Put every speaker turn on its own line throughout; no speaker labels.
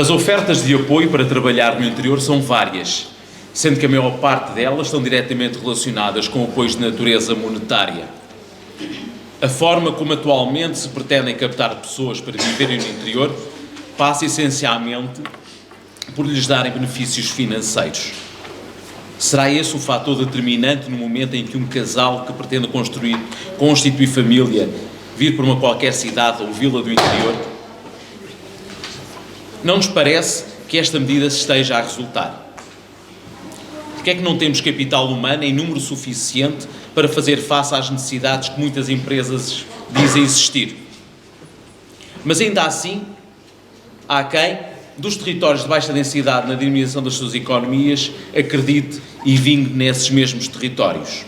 As ofertas de apoio para trabalhar no interior são várias, sendo que a maior parte delas estão diretamente relacionadas com apoios de natureza monetária. A forma como atualmente se pretendem captar pessoas para viverem no interior passa essencialmente por lhes darem benefícios financeiros. Será esse o fator determinante no momento em que um casal que pretende constituir família vir para uma qualquer cidade ou vila do interior? Não nos parece que esta medida se esteja a resultar. Porque é que não temos capital humano em número suficiente para fazer face às necessidades que muitas empresas dizem existir? Mas ainda assim, há quem, dos territórios de baixa densidade na dinamização das suas economias, acredite e vingue nesses mesmos territórios.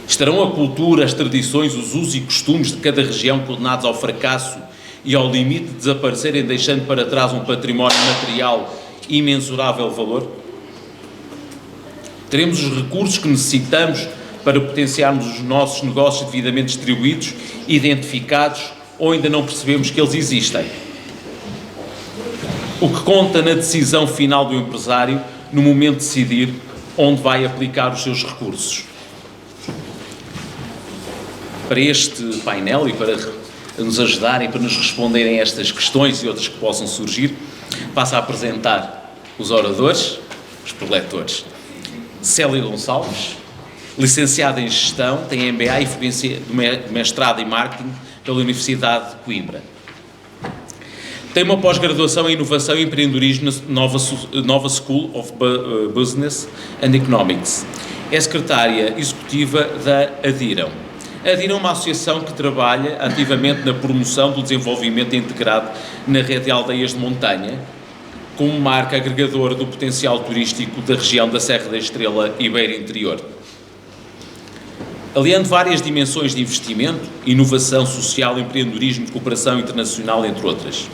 Estarão a cultura, as tradições, os usos e costumes de cada região condenados ao fracasso e ao limite de desaparecerem, deixando para trás um património material imensurável valor? Teremos os recursos que necessitamos para potenciarmos os nossos negócios devidamente distribuídos, identificados, ou ainda não percebemos que eles existem? O que conta na decisão final do empresário, no momento de decidir onde vai aplicar os seus recursos. Para este painel e para nos ajudarem, para nos responderem a estas questões e outras que possam surgir, passo a apresentar os oradores, os preletores. Célia Gonçalves, licenciada em Gestão, tem MBA e mestrado em Marketing pela Universidade de Coimbra. Tem uma pós-graduação em Inovação e Empreendedorismo na Nova School of Business and Economics. É secretária executiva da ADIRAM. A ADIRAM é uma associação que trabalha ativamente na promoção do desenvolvimento integrado na rede de aldeias de montanha, como marca agregadora do potencial turístico da região da Serra da Estrela e Beira Interior. Aliando várias dimensões de investimento, inovação social, empreendedorismo, cooperação internacional, entre outras,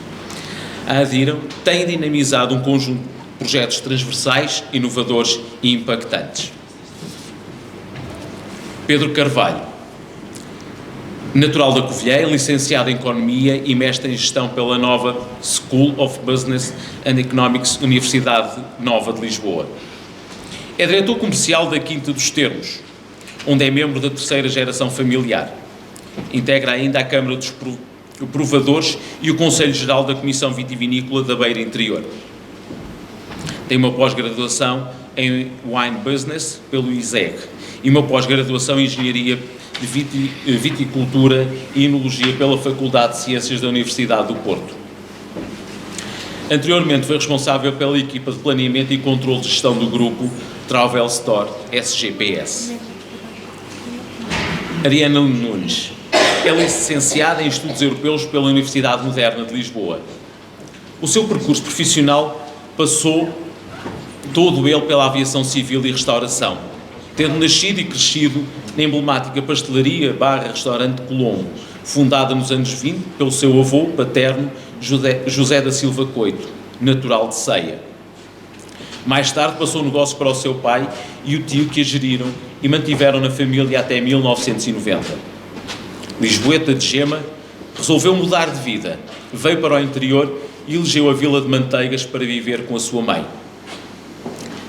a ADIRAM tem dinamizado um conjunto de projetos transversais, inovadores e impactantes. Pedro Carvalho, natural da Covilhã, licenciado em Economia e mestre em Gestão pela Nova School of Business and Economics, Universidade Nova de Lisboa. É diretor comercial da Quinta dos Termos, onde é membro da terceira geração familiar. Integra ainda a Câmara dos Provadores e o Conselho Geral da Comissão Vitivinícola da Beira Interior. Tem uma pós-graduação em Wine Business pelo ISEG e uma pós-graduação em Engenharia de Viticultura e Enologia pela Faculdade de Ciências da Universidade do Porto. Anteriormente foi responsável pela equipa de planeamento e controle de gestão do grupo Travel Store SGPS. Ariana Nunes é licenciada em Estudos Europeus pela Universidade Moderna de Lisboa. O seu percurso profissional passou todo ele pela aviação civil e restauração, tendo nascido e crescido na emblemática pastelaria /restaurante Colombo, fundada nos anos 20 pelo seu avô paterno, José da Silva Coito, natural de Ceia. Mais tarde passou negócio para o seu pai e o tio, que a geriram e mantiveram na família até 1990. Lisboeta de Gema, resolveu mudar de vida, veio para o interior e elegeu a Vila de Manteigas para viver com a sua mãe.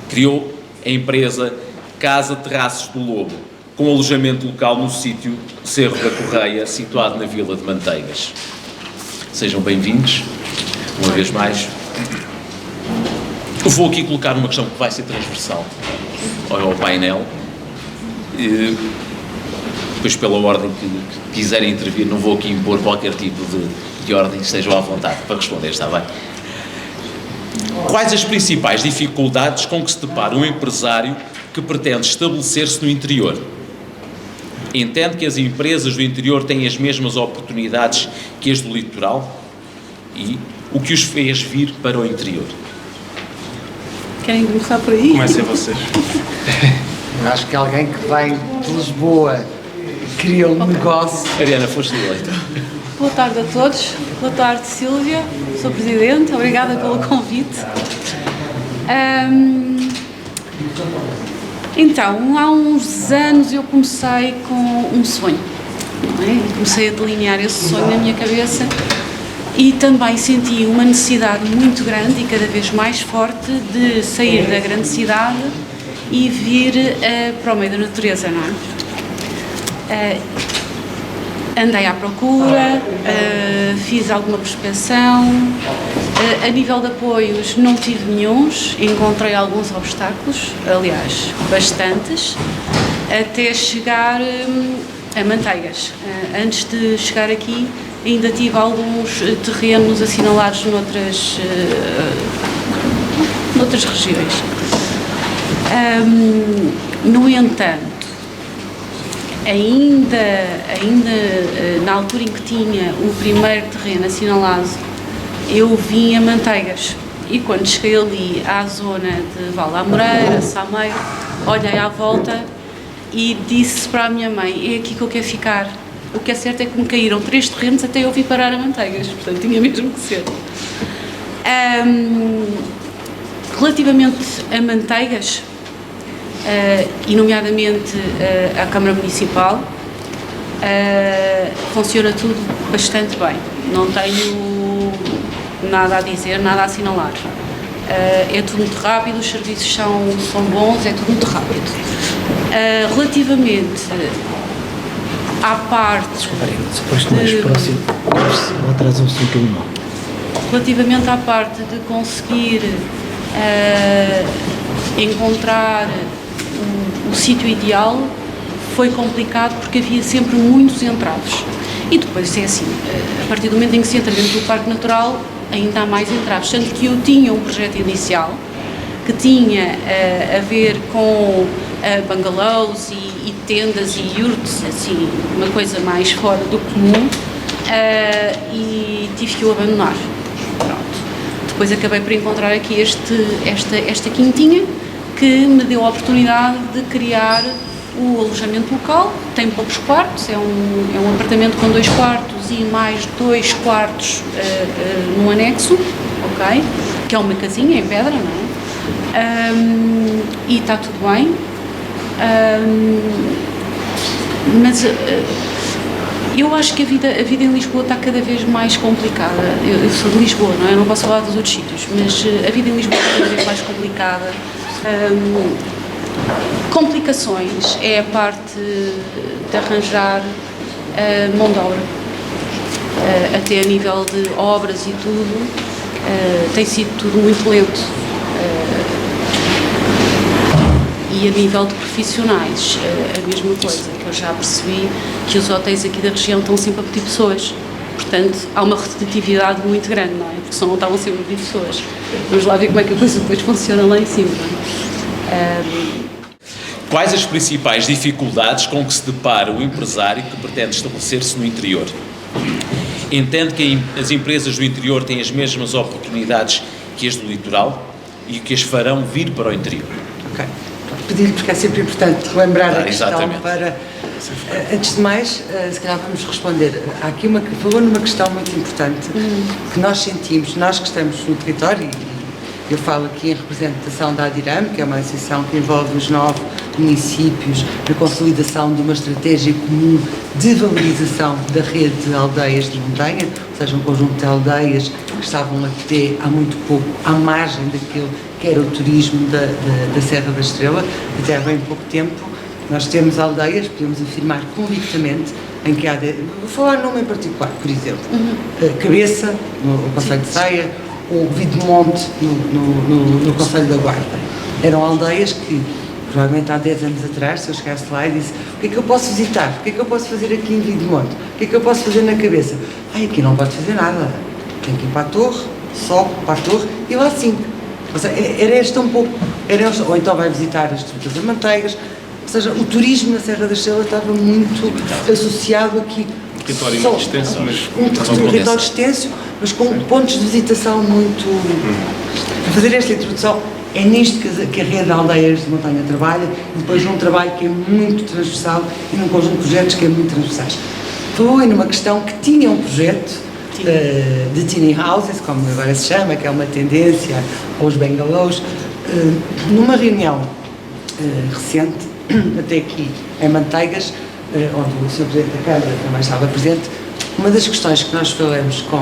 Criou a empresa Casa Terraços do Lobo, com alojamento local no sítio Cerro da Correia, situado na Vila de Manteigas. Sejam bem-vindos, uma vez mais. Eu vou aqui colocar uma questão que vai ser transversal ao painel. Depois, pela ordem que quiserem intervir, não vou aqui impor qualquer tipo de ordem, estejam à vontade para responder, está bem? Quais as principais dificuldades com que se depara um empresário que pretende estabelecer-se no interior? Entende que as empresas do interior têm as mesmas oportunidades que as do litoral? E o que os fez vir para o interior?
Querem começar por aí?
Comecem vocês.
Acho que alguém que vem de Lisboa cria um negócio.
Ariana, foste eleita.
Boa tarde a todos. Boa tarde, Sílvia, Sr. Presidente. Obrigada pelo convite. Então, há uns anos eu comecei com um sonho. Não é? Comecei a delinear esse sonho na minha cabeça E também senti uma necessidade muito grande e cada vez mais forte de sair da grande cidade e vir para o meio da natureza, não é? Andei à procura, fiz alguma prospecção, a nível de apoios não tive nenhuns, encontrei alguns obstáculos, aliás, bastantes, até chegar a Manteigas. Antes de chegar aqui, ainda tive alguns terrenos assinalados noutras regiões. No entanto, ainda na altura em que tinha o primeiro terreno assinalado, eu vim a Manteigas. E quando cheguei ali à zona de Val da Amoreira, Sameiro, olhei à volta e disse para a minha mãe: é aqui que eu quero ficar. O que é certo é que me caíram 3 terrenos até eu vir parar a Manteigas, portanto tinha mesmo que ser. Relativamente a Manteigas, e nomeadamente à Câmara Municipal, funciona tudo bastante bem, não tenho nada a dizer, nada a assinalar. É tudo muito rápido, os serviços são bons, é tudo muito rápido. Relativamente à parte relativamente à parte de conseguir encontrar o sítio ideal, foi complicado porque havia sempre muitos entraves. E depois é assim, a partir do momento em que se entra dentro do Parque Natural, ainda há mais entraves. Tanto que eu tinha um projeto inicial que tinha a ver com bungalows e tendas e yurts, assim, uma coisa mais fora do comum, e tive que o abandonar. Pronto. Depois acabei por encontrar aqui esta quintinha que me deu a oportunidade de criar o alojamento local. Tem poucos quartos, é um apartamento com 2 quartos e mais 2 quartos no anexo, ok? Que é uma casinha em pedra, não é? E está tudo bem. Mas eu acho que a vida em Lisboa está cada vez mais complicada. Eu sou de Lisboa, não é? Eu não posso falar dos outros sítios, mas a vida em Lisboa está cada vez mais complicada. Complicações é a parte de arranjar mão de obra, até a nível de obras e tudo, tem sido tudo muito lento. E a nível de profissionais, a mesma coisa, que eu já percebi que os hotéis aqui da região estão sempre a pedir pessoas. Portanto, há uma rotatividade muito grande, não é? Porque senão estavam sempre a pedir pessoas. Vamos lá ver como é que a coisa depois funciona lá em cima.
Quais as principais dificuldades com que se depara o empresário que pretende estabelecer-se no interior? Entende que as empresas do interior têm as mesmas oportunidades que as do litoral e que as farão vir para o interior?
Ok. Pedir-lhe, porque é sempre importante relembrar a questão.
Exatamente.
Para... Antes de mais, se calhar vamos responder. Há aqui falou numa questão muito importante que nós sentimos, nós que estamos no território, e eu falo aqui em representação da ADIRAM, que é uma associação que envolve os 9 municípios na consolidação de uma estratégia comum de valorização da rede de aldeias de montanha, ou seja, um conjunto de aldeias que estavam até há muito pouco à margem daquilo que era o turismo da Serra da Estrela, até há bem pouco tempo. Nós temos aldeias, podemos afirmar convictamente, em que há, vou falar nome em particular, por exemplo, Cabeça, no Concelho de Ceia, ou Videmonte, no Concelho da Guarda. Eram aldeias que, provavelmente há 10 anos atrás, se eu chegasse lá e disse: o que é que eu posso visitar? O que é que eu posso fazer aqui em Videmonte? O que é que eu posso fazer na Cabeça? Aqui não pode fazer nada. Tem que ir para a Torre, só para a Torre, e lá sim. Ou seja, era este um pouco, ou então vai visitar as Trutas da Manteigas, ou seja, o turismo na Serra da Estrela estava muito associado aqui.
Um território muito extenso, mas
um território extenso, mas com pontos de visitação muito... Para fazer esta introdução, é nisto que a rede de aldeias de montanha trabalha, e depois num trabalho que é muito transversal e num conjunto de projetos que é muito transversais. Foi numa questão que tinha um projeto de tiny houses, como agora se chama, que é uma tendência aos bungalows, numa reunião recente, até aqui em Manteigas, onde o Sr. Presidente da Câmara também estava presente, Uma das questões que nós falamos com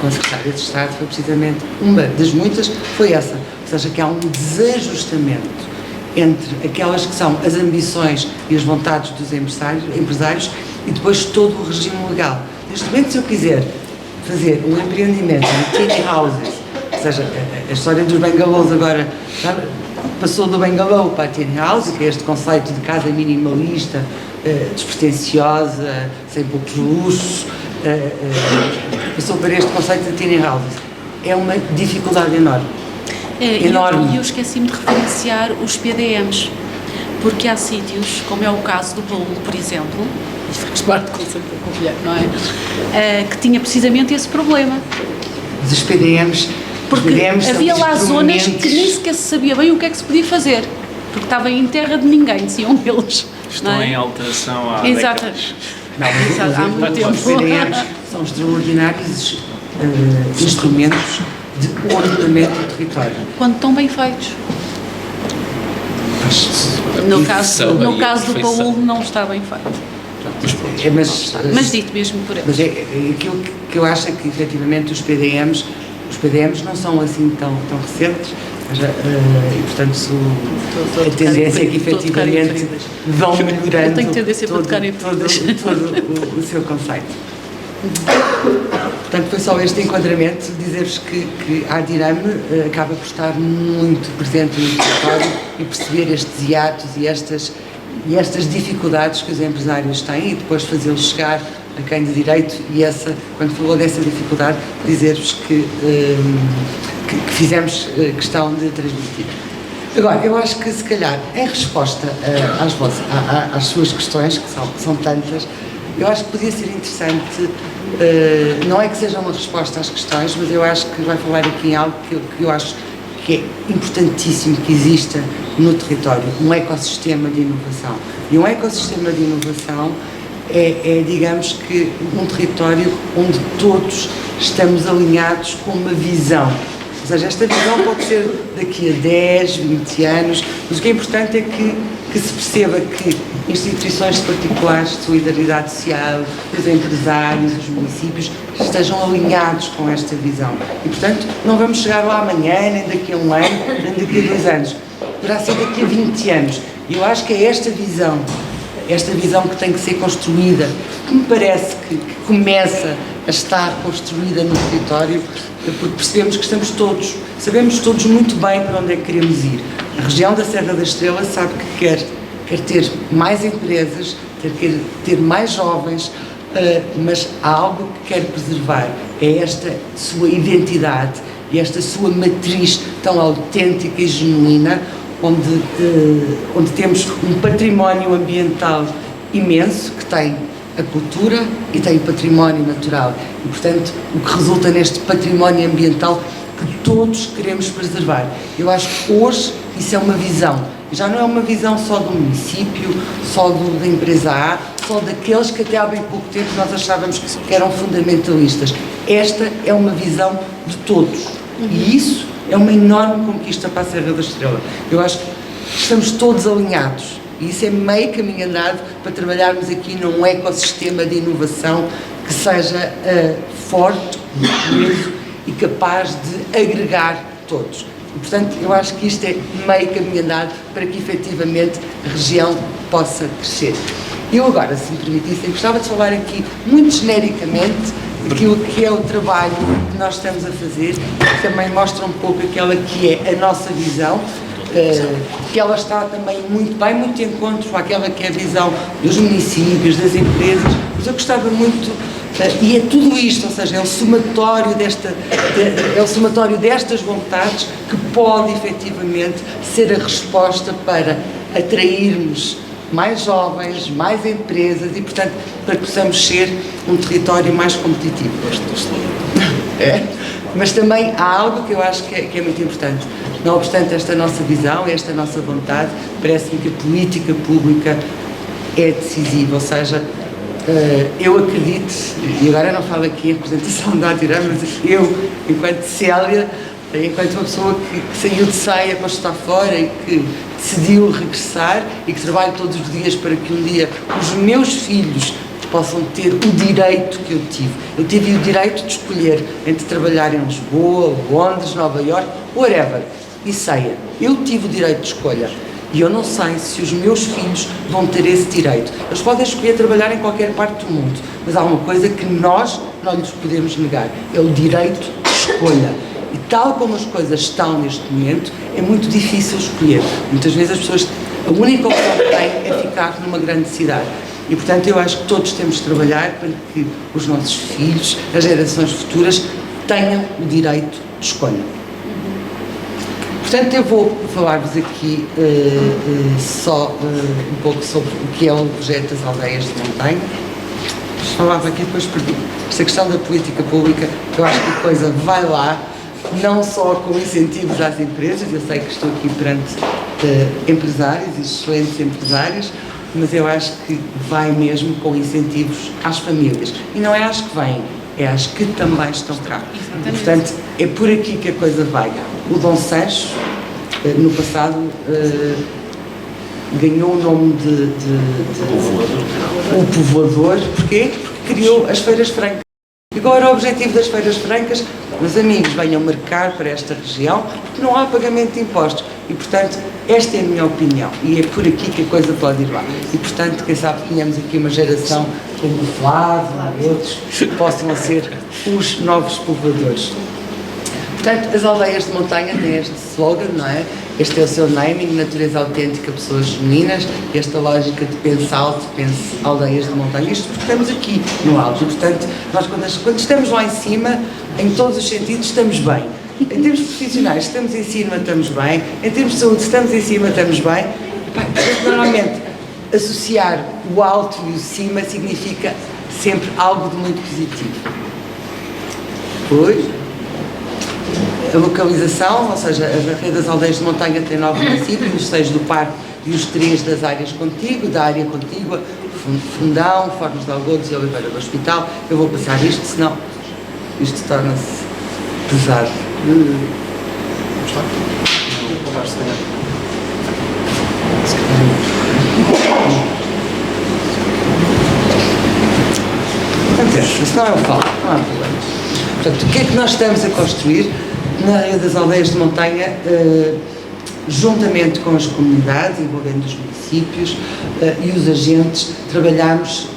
a Secretária de Estado foi precisamente, uma das muitas, foi essa. Ou seja, que há um desajustamento entre aquelas que são as ambições e as vontades dos empresários e depois todo o regime legal. Neste momento, se eu quiser fazer um empreendimento em tiny houses, ou seja, a história dos bungalows agora, sabe, passou do bungalow para a tiny house, que é este conceito de casa minimalista, despretensiosa, sem poucos luxos, passou para este conceito de tiny houses. É uma dificuldade enorme. Enorme.
E eu esqueci-me de referenciar os PDMs, porque há sítios, como é o caso do Paulo, por exemplo, e faz parte do conceito da Covilhã, não é? Que tinha precisamente esse problema.
Mas os PDMs...
Porque havia lá zonas que nem sequer se sabia bem o que é que se podia fazer, porque estava em terra de ninguém, diziam eles.
Estão em alteração há
Exato.
décadas.
Não,
Há muito tempo.
os PDMs são extraordinários instrumentos de ordenamento do território.
Quando estão bem feitos. No caso do Paulo não está bem feito. Mas dito mesmo por ele.
Mas aquilo que eu acho é que efetivamente os PDMs não são assim tão recentes, e portanto a tendência é que efetivamente vão melhorando
eu tenho tendência para tocar em
todo o seu conceito. Portanto, foi só este enquadramento, dizer-vos que a Adirame acaba por estar muito presente no território e perceber estes hiatos e estas dificuldades que os empresários têm e depois fazê-los chegar a quem de direito, e quando falou dessa dificuldade, dizer-vos que fizemos questão de transmitir. Agora, eu acho que se calhar, em resposta às suas questões, que são tantas, eu acho que podia ser interessante, não é que seja uma resposta às questões, mas eu acho que vai falar aqui em algo que eu acho que é importantíssimo que exista no território, um ecossistema de inovação. E um ecossistema de inovação é, digamos que, um território onde todos estamos alinhados com uma visão. Ou seja, esta visão pode ser daqui a 10, 20 anos, mas o que é importante é que se perceba que instituições particulares de solidariedade social, os empresários, os municípios, estejam alinhados com esta visão. E, portanto, não vamos chegar lá amanhã, nem daqui a um ano, nem daqui a 2 anos. Poderá ser daqui a 20 anos. E eu acho que é esta visão que tem que ser construída, que me parece que começa a estar construída no território, porque percebemos que sabemos todos muito bem para onde é que queremos ir. A região da Serra da Estrela sabe que quer ter mais empresas, quer ter mais jovens, mas há algo que quer preservar, é esta sua identidade e esta sua matriz tão autêntica e genuína, onde temos um património ambiental imenso, que tem a cultura e tem o património natural. E, portanto, o que resulta neste património ambiental que todos queremos preservar. Eu acho que hoje isso é uma visão. Já não é uma visão só do município, só da empresa A, só daqueles que até há bem pouco tempo nós achávamos que eram fundamentalistas. Esta é uma visão de todos. E isso é uma enorme conquista para a Serra da Estrela. Eu acho que estamos todos alinhados. E isso é meio caminho andado para trabalharmos aqui num ecossistema de inovação que seja forte, coeso e capaz de agregar todos. E, portanto, eu acho que isto é meio caminho andado para que efetivamente a região possa crescer. Eu agora, se me permitissem, gostava de falar aqui muito genericamente daquilo que é o trabalho que nós estamos a fazer, que também mostra um pouco aquela que é a nossa visão, que ela está também muito de encontro àquela que é a visão dos municípios, das empresas, mas eu gostava muito, e é tudo isto, ou seja, é o somatório destas vontades que pode efetivamente ser a resposta para atrairmos mais jovens, mais empresas e, portanto, para que possamos ser um território mais competitivo. Mas também há algo que eu acho que é muito importante. Não obstante esta nossa visão, esta nossa vontade, parece-me que a política pública é decisiva, ou seja, eu acredito, e agora não falo aqui em representação da Adirame, mas eu, enquanto Célia, enquanto uma pessoa que saiu de Ceia para estar fora e que decidiu regressar e que trabalho todos os dias para que um dia os meus filhos possam ter o direito que eu tive. Eu tive o direito de escolher entre trabalhar em Lisboa, Londres, Nova Iorque, whatever, e Ceia. Eu tive o direito de escolha. E eu não sei se os meus filhos vão ter esse direito. Eles podem escolher trabalhar em qualquer parte do mundo, mas há uma coisa que nós não lhes podemos negar, é o direito de escolha. E tal como as coisas estão neste momento, é muito difícil escolher. Muitas vezes as pessoas, a única opção que têm é ficar numa grande cidade. E, portanto, eu acho que todos temos de trabalhar para que os nossos filhos, as gerações futuras, tenham o direito de escolha. Portanto, eu vou falar-vos aqui só um pouco sobre o que é o projeto das aldeias de montanha. Falava aqui, depois perdi. Esta questão da política pública, eu acho que a coisa vai lá, não só com incentivos às empresas, eu sei que estou aqui perante empresários, excelentes empresários, mas eu acho que vai mesmo com incentivos às famílias. E não é às que vêm, é às que também estão cá. E, portanto, é por aqui que a coisa vai. O Dom Sancho, no passado, ganhou o nome de o povoador. Porquê? Porque criou as feiras francas. Agora o objetivo das feiras francas, meus amigos, venham marcar para esta região, porque não há pagamento de impostos. E, portanto, esta é a minha opinião. E é por aqui que a coisa pode ir lá. E, portanto, quem sabe tenhamos aqui uma geração como o Flávio e outros que possam ser os novos povoadores. Portanto, as aldeias de montanha têm este slogan, não é? Este é o seu naming, natureza autêntica, pessoas femininas, esta lógica de pense alto, pense aldeias de montanha, isto porque estamos aqui no alto, e portanto, nós quando estamos lá em cima, em todos os sentidos, estamos bem. Em termos profissionais, estamos em cima, estamos bem, em termos de saúde, estamos em cima, estamos bem. Portanto, normalmente, associar o alto e o cima significa sempre algo de muito positivo. Pois. A localização, ou seja, a rede das aldeias de montanha tem 9 municípios, os 6 do parque e os 3 das áreas contíguas, da área contígua, Fundão, Fornos de Algodos e Oliveira do Hospital. Eu vou passar isto, senão isto torna-se pesado. Portanto, senão eu falo, não há problema. Portanto, o que é que nós estamos a construir na rede das aldeias de montanha, juntamente com as comunidades, envolvendo os municípios e os agentes, trabalhamos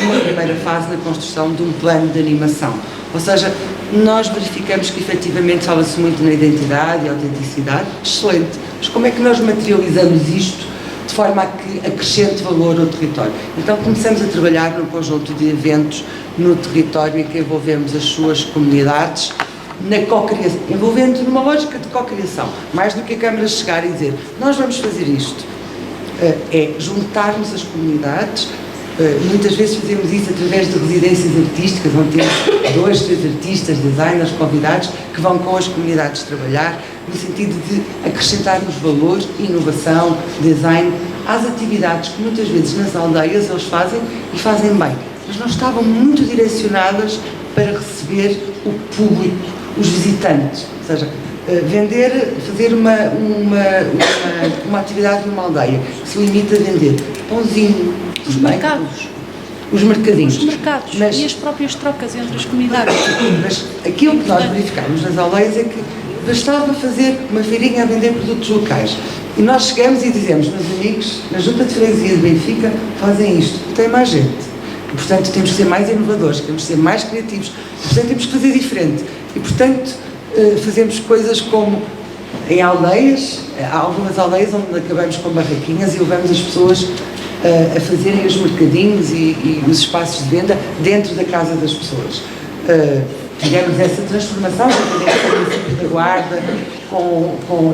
numa primeira fase na construção de um plano de animação. Ou seja, nós verificamos que efetivamente fala-se muito na identidade e autenticidade, excelente, mas como é que nós materializamos isto de forma a que acrescente valor ao território? Então começamos a trabalhar num conjunto de eventos no território em que envolvemos as suas comunidades, na co-criação, envolvendo numa lógica de co-criação, mais do que a Câmara chegar e dizer, nós vamos fazer isto, é juntarmos as comunidades, muitas vezes fazemos isso através de residências artísticas, onde temos 2, 3 artistas, designers, convidados, que vão com as comunidades trabalhar, no sentido de acrescentarmos valor, inovação, design, às atividades que muitas vezes nas aldeias eles fazem e fazem bem, mas não estavam muito direcionadas para receber o público, os visitantes, ou seja, fazer uma atividade numa aldeia que se limita a vender pãozinho,
os mercados,
os mercadinhos,
os mercados mas, e as próprias trocas entre as comunidades.
Mas aquilo que nós verificamos nas aldeias é que bastava fazer uma feirinha a vender produtos locais. E nós chegamos e dizemos, meus amigos, na Junta de Freguesia de Benfica fazem isto, tem mais gente. E, portanto, temos que ser mais inovadores, temos que ser mais criativos, e, portanto, temos que fazer diferente. E, portanto, fazemos coisas como em aldeias, há algumas aldeias onde acabamos com barraquinhas e levamos as pessoas a fazerem os mercadinhos e os espaços de venda dentro da casa das pessoas. Tivemos essa transformação dentro do município da Guarda,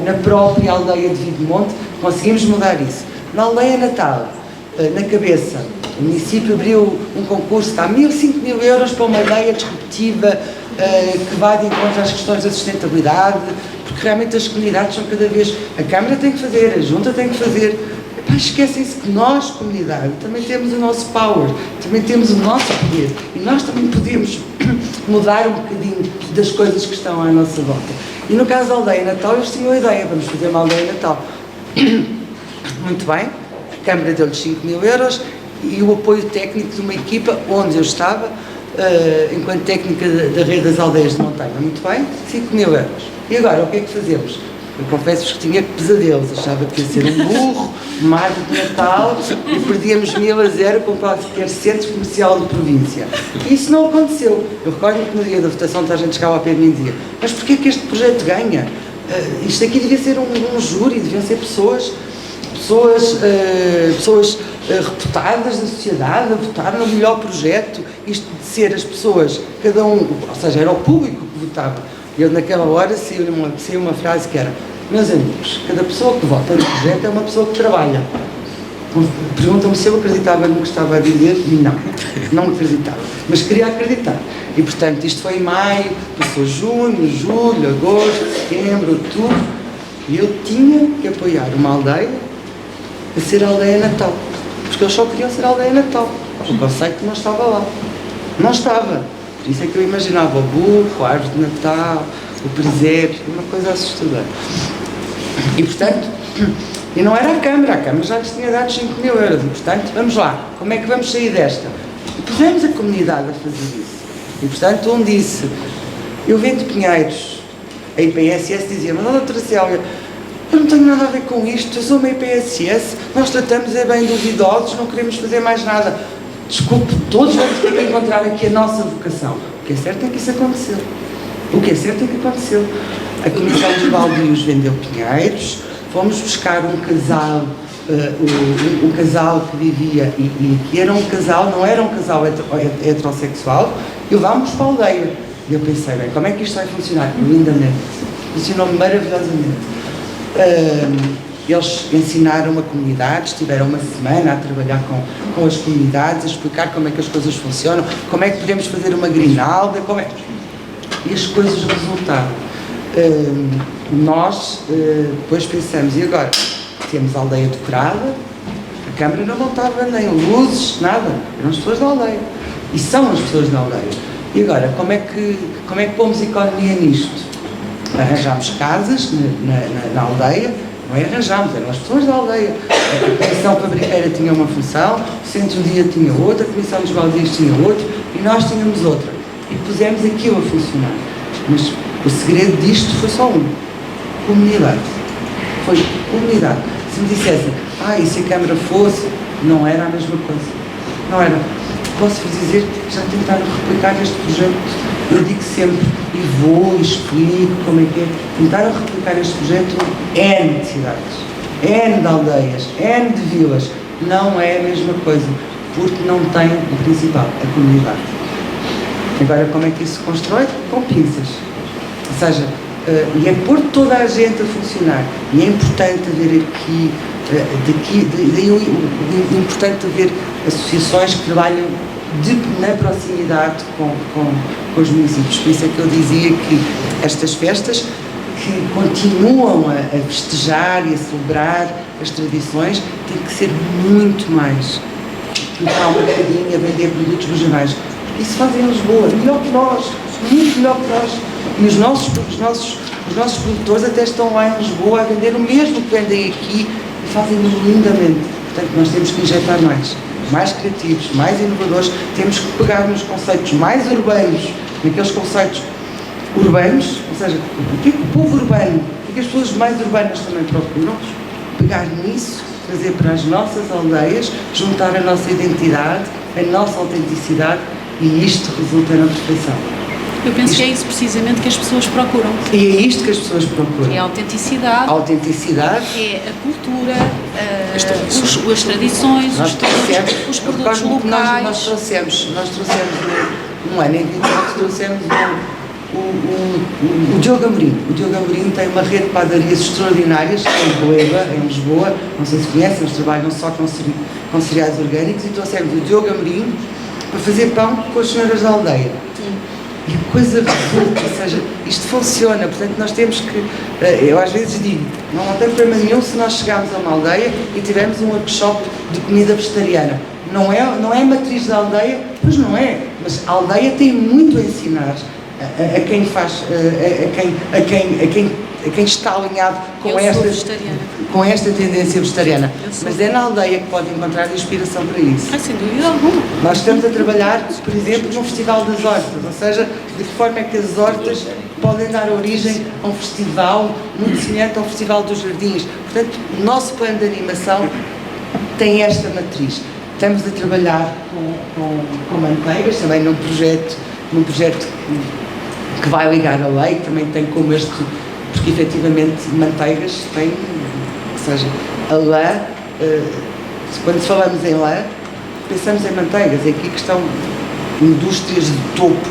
na própria aldeia de Videmonte, conseguimos mudar isso. Na aldeia natal, na Cabeça, o município abriu um concurso, está a 5.000 euros para uma ideia disruptiva que vai de encontro às questões da sustentabilidade, porque realmente as comunidades são cada vez... A Câmara tem que fazer, a Junta tem que fazer. Epá, esquecem-se que nós, comunidade, também temos o nosso power, também temos o nosso poder e nós também podemos mudar um bocadinho das coisas que estão à nossa volta. E no caso da aldeia natal, eles tinham a ideia, vamos fazer uma aldeia natal. Muito bem, a Câmara deu-lhes 5.000 euros e o apoio técnico de uma equipa onde eu estava, enquanto técnica da rede das aldeias de montanha. Muito bem, 5.000 euros. E agora, o que é que fazemos? Eu confesso-vos que tinha pesadelos, achava que ia ser um burro, uma árvore de Natal, e perdíamos 1.000 com qualquer centro comercial de província. E isso não aconteceu. Eu recordo que no dia da votação toda a gente chegava ao pé de mim e dizia: mas porquê que este projeto ganha? Isto aqui devia ser um júri, deviam ser pessoas reputadas da sociedade a votar no melhor projeto, isto de ser as pessoas, cada um, ou seja, era o público que votava. E eu naquela hora saiu uma frase que era: meus amigos, cada pessoa que vota no projeto é uma pessoa que trabalha. Perguntam-me se eu acreditava no que estava a dizer, e não acreditava, mas queria acreditar. E portanto isto foi em maio, passou junho, julho, agosto, setembro, outubro, e eu tinha que apoiar uma aldeia a ser a aldeia natal, porque eles só queriam ser a aldeia natal. O conceito não estava lá, não estava. Por isso é que eu imaginava o burro, a árvore de Natal, o presépio, uma coisa assustadora. E portanto, e não era a Câmara já lhes tinha dado 5.000 euros, e portanto, vamos lá, como é que vamos sair desta? E pusemos a comunidade a fazer isso. E portanto, um disse: eu vendo Pinheiros. A IPSS dizia: mas doutora Célia, eu não tenho nada a ver com isto, eu sou uma IPSS, nós tratamos bem dos idosos, não queremos fazer mais nada. Desculpe, todos vamos ter que encontrar aqui a nossa vocação. O que é certo é que isso aconteceu. O que é certo é que aconteceu. A Comissão dos Baldios vendeu Pinheiros, fomos buscar um casal, um casal que vivia, e que era um casal, não era um casal heterossexual, e levámos para a aldeia. E eu pensei: bem, como é que isto vai funcionar? Lindamente. Funcionou maravilhosamente. Eles ensinaram a comunidade, estiveram uma semana a trabalhar com as comunidades, a explicar como é que as coisas funcionam, como é que podemos fazer uma grinalda, e as coisas resultaram. Nós depois pensamos: e agora? Temos a aldeia decorada, a Câmara não montava nem luzes, nada, eram as pessoas da aldeia, e são as pessoas da aldeia. E agora, como é que pomos economia nisto? Arranjámos casas na aldeia. Não é arranjámos, eram as pessoas da aldeia. A Comissão Fabriqueira tinha uma função, o Centro-Dia tinha outra, a Comissão dos Baldios tinha outra, e nós tínhamos outra. E pusemos aquilo a funcionar. Mas o segredo disto foi só um: comunidade. Foi comunidade. Se me dissessem: e se a Câmara fosse, não era a mesma coisa. Não era. Posso-vos dizer que já tentaram replicar este projeto. Eu digo sempre, e vou e explico como é que é. Tentaram replicar este projeto em N de cidades, N de aldeias, N de vilas. Não é a mesma coisa, porque não tem o principal, a comunidade. Agora, como é que isso se constrói? Com pinças. Ou seja, e é pôr toda a gente a funcionar. E é importante haver aqui, importante haver associações que trabalham na proximidade com os municípios. Por isso é que eu dizia que estas festas, que continuam a festejar e a celebrar as tradições, têm que ser muito mais que cá um bocadinho a vender produtos regionais. Isso fazem em Lisboa, melhor que nós, muito melhor que nós. E os nossos produtores até estão lá em Lisboa a vender o mesmo que vendem aqui e fazem lindamente. Portanto, nós temos que injetar mais criativos, mais inovadores, temos que pegar nos conceitos mais urbanos, naqueles conceitos urbanos, ou seja, o que é que o povo urbano, o que as pessoas mais urbanas também procuram, pegar nisso, trazer para as nossas aldeias, juntar a nossa identidade, a nossa autenticidade, e isto resulta na perfeição.
Eu penso que é isso precisamente que as pessoas procuram.
E é isto que as pessoas procuram.
É a autenticidade.
A autenticidade.
É a cultura, as tradições, os produtos locais.
Nós trouxemos um ano em que nós trouxemos o Diogo Amorim. O Diogo Amorim tem uma rede de padarias extraordinárias em Lisboa, não sei se conhecem, eles trabalham só com cereais orgânicos, e trouxemos o Diogo Amorim para fazer pão com as senhoras da aldeia. E a coisa resulta, ou seja, isto funciona. Portanto, nós temos que, eu às vezes digo, não tem problema nenhum se nós chegarmos a uma aldeia e tivermos um workshop de comida vegetariana. Não é matriz da aldeia, pois não é, mas a aldeia tem muito a ensinar a quem faz, a quem está alinhado com estas... com esta tendência vegetariana, mas é na aldeia que pode encontrar inspiração para isso.
Sem dúvida alguma.
Nós estamos a trabalhar, por exemplo, no Festival das Hortas, ou seja, de que forma é que as hortas podem dar origem a um festival muito semelhante ao Festival dos Jardins. Portanto, o nosso plano de animação tem esta matriz. Estamos a trabalhar com manteigas, também num projeto que vai ligar a lei, que também tem como este, porque efetivamente manteigas tem, ou seja, a lã, quando falamos em lã, pensamos em manteigas, é aqui que estão indústrias de topo,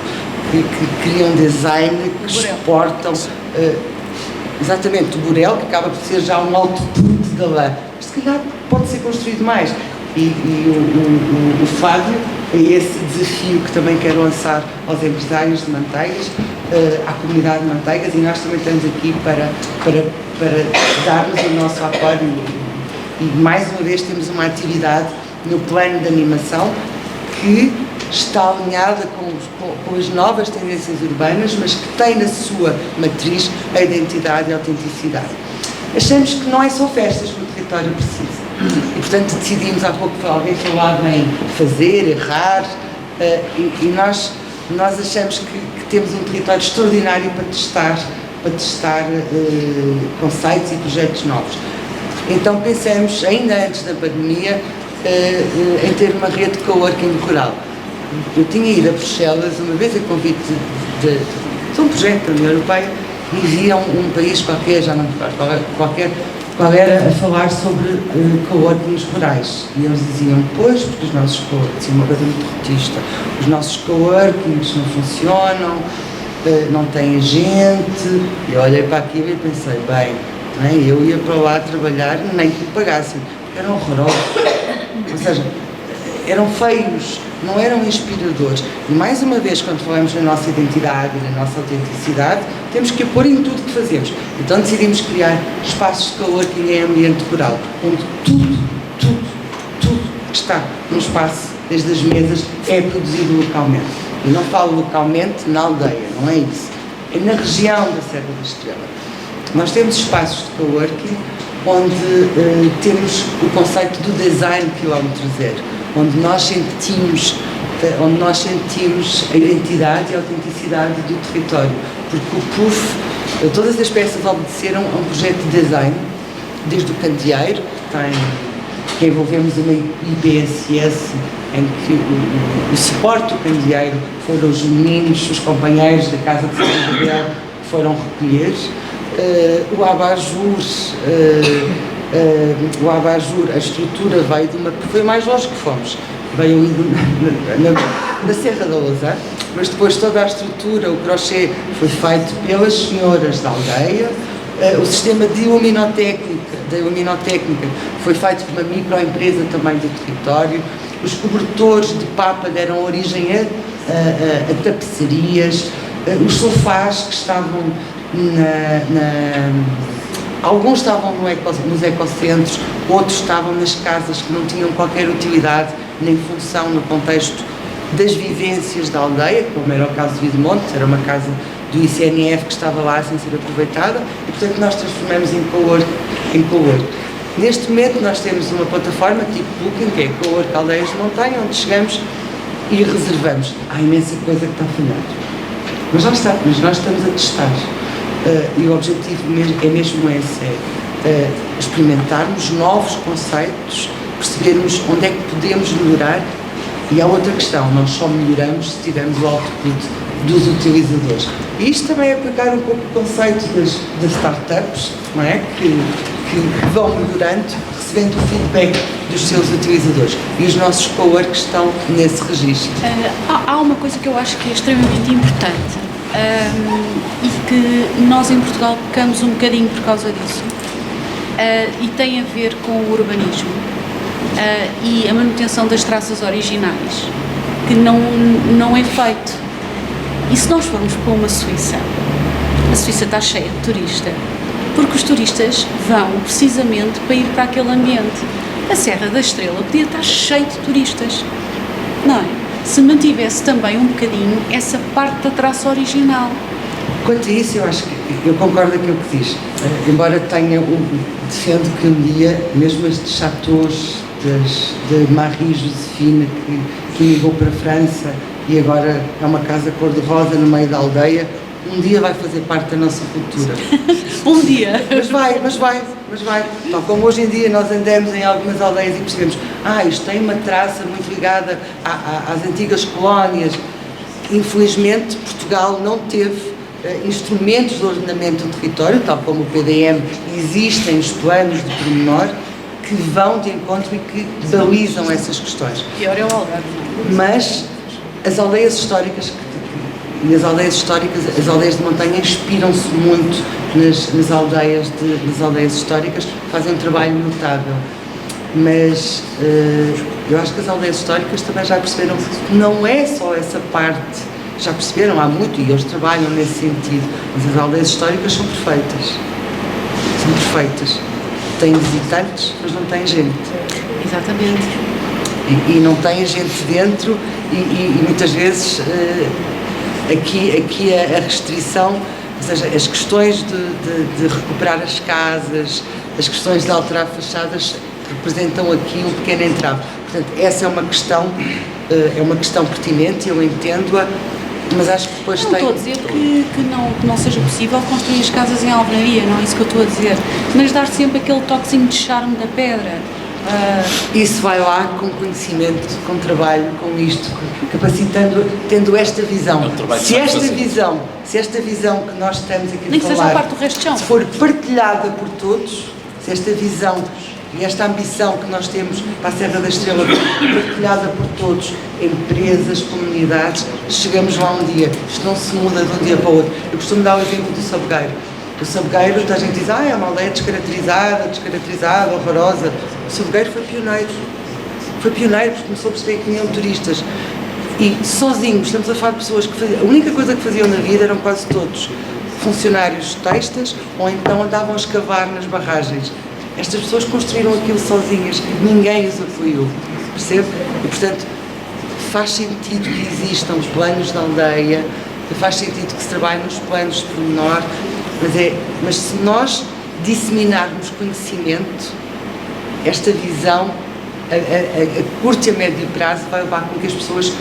que criam design, que exportam, exatamente, o burel, que acaba por ser já um output da lã, mas se calhar pode ser construído mais. E o Fábio é esse desafio que também quer lançar aos empresários de manteigas, à comunidade de manteigas, e nós também estamos aqui para darmos o nosso apoio e mais uma vez temos uma atividade no plano de animação que está alinhada com as novas tendências urbanas, mas que tem na sua matriz a identidade e a autenticidade. Achamos que não é só festas que o território precisa. E, portanto, decidimos, há pouco alguém falava em fazer, errar, e nós achamos que temos um território extraordinário para testar conceitos e projetos novos. Então pensamos, ainda antes da pandemia, em ter uma rede de coworking rural. Eu tinha ido a Bruxelas uma vez a convite de um projeto da União Europeia e via um país qualquer, já não me recordo qual era, a falar sobre coworkings rurais. E eles diziam, pois, porque os nossos coworkings, uma coisa muito rotista, os nossos coworkings não funcionam, não têm gente. E eu olhei para aquilo e pensei, bem, eu ia para lá trabalhar, nem que me pagassem, porque eram horrorosos. Ou seja, eram feios, não eram inspiradores. E mais uma vez, quando falamos na nossa identidade e na nossa autenticidade, temos que a pôr em tudo que fazemos. Então decidimos criar espaços de coworking em ambiente rural, onde tudo que está no espaço, desde as mesas, é produzido localmente. E não falo localmente na aldeia, não é isso. É na região da Serra da Estrela. Nós temos espaços de coworking onde temos o conceito do design quilómetro zero, onde nós sentimos a identidade e a autenticidade do território, porque o PUF, todas as peças obedeceram a um projeto de design, desde o candeeiro, que envolvemos uma IPSS, em que o suporte do candeeiro foram os meninos, os companheiros da Casa de São Isabel que foram recolher, o abajur, a estrutura veio de uma... Foi mais longe que fomos. Veio na Serra da Lousã, mas depois toda a estrutura, o crochê, foi feito pelas senhoras da aldeia. O sistema de iluminotécnica foi feito por uma microempresa também do território. Os cobertores de papa deram origem a tapeçarias. Os sofás que estavam alguns estavam nos ecocentros, outros estavam nas casas que não tinham qualquer utilidade nem função no contexto das vivências da aldeia, como era o caso de Videmonte, era uma casa do ICNF que estava lá sem ser aproveitada, e portanto nós transformamos em cowork. Neste momento nós temos uma plataforma tipo Booking, que é Cowork Aldeias de Montanha, onde chegamos e reservamos. Há imensa coisa que está a falhar. Mas nós estamos a testar. E o objetivo é mesmo esse, experimentarmos novos conceitos, percebermos onde é que podemos melhorar. E há outra questão, nós só melhoramos se tivermos o output dos utilizadores. E isto também é aplicar um pouco o conceito das startups, não é? Que vão melhorando, recebendo o feedback dos seus utilizadores. E os nossos coworks estão nesse registro.
Há uma coisa que eu acho que é extremamente importante. E que nós em Portugal pecamos um bocadinho por causa disso, e tem a ver com o urbanismo e a manutenção das traças originais, que não é feito. E se nós formos para uma Suíça, a Suíça está cheia de turista, porque os turistas vão precisamente para ir para aquele ambiente. A Serra da Estrela podia estar cheia de turistas, não é? Se mantivesse também um bocadinho essa parte da traça original.
Quanto a isso, eu acho que Eu concordo com aquilo que diz, embora defendo que um dia, mesmo estes chateaus de Marie Joséphine que migrou para a França e agora é uma casa cor-de-rosa no meio da aldeia, um dia vai fazer parte da nossa cultura.
Um dia.
Mas vai. Tal como hoje em dia nós andamos em algumas aldeias e percebemos, isto tem uma traça muito ligada às antigas colónias. Infelizmente, Portugal não teve instrumentos de ordenamento do território, tal como o PDM, existem os planos de pormenor que vão de encontro e que balizam essas questões.
Pior é o Algarve.
Mas as aldeias históricas as aldeias de montanha inspiram-se muito nas aldeias históricas, fazem um trabalho notável. Mas eu acho que as aldeias históricas também já perceberam que não é só essa parte, já perceberam há muito e eles trabalham nesse sentido, mas as aldeias históricas são perfeitas. Têm visitantes, mas não têm gente.
Exatamente.
E não têm gente dentro e muitas vezes aqui a restrição, ou seja, as questões de recuperar as casas, as questões de alterar fachadas representam aqui um pequeno entrave. Portanto, essa é uma questão pertinente, eu entendo-a, mas acho que depois
não estou a dizer que não seja possível construir as casas em alvenaria, não é isso que eu estou a dizer, mas dar sempre aquele toquezinho de charme da pedra.
Isso vai lá com conhecimento, com trabalho, com isto, capacitando, tendo esta visão. Se esta visão que nós estamos aqui
nem a falar, que seja a parte do resto de chão,
se for partilhada por todos, se esta visão e esta ambição que nós temos para a Serra da Estrela partilhada por todos, empresas, comunidades, chegamos lá um dia. Isto não se muda de um dia para o outro. Eu costumo dar o exemplo do Sabugueiro. O Sabugueiro, a gente diz, é uma aldeia descaracterizada, horrorosa. O Sabugueiro foi pioneiro porque começou a perceber que vinham turistas. E sozinhos, estamos a falar de pessoas que faziam, a única coisa que faziam na vida eram quase todos funcionários textas ou então andavam a escavar nas barragens. Estas pessoas construíram aquilo sozinhas, ninguém os apoiou, percebe? E, portanto, faz sentido que existam os planos da aldeia, faz sentido que se trabalhe nos planos de pormenor, mas se nós disseminarmos conhecimento, esta visão a curto e a médio prazo vai levar com que as pessoas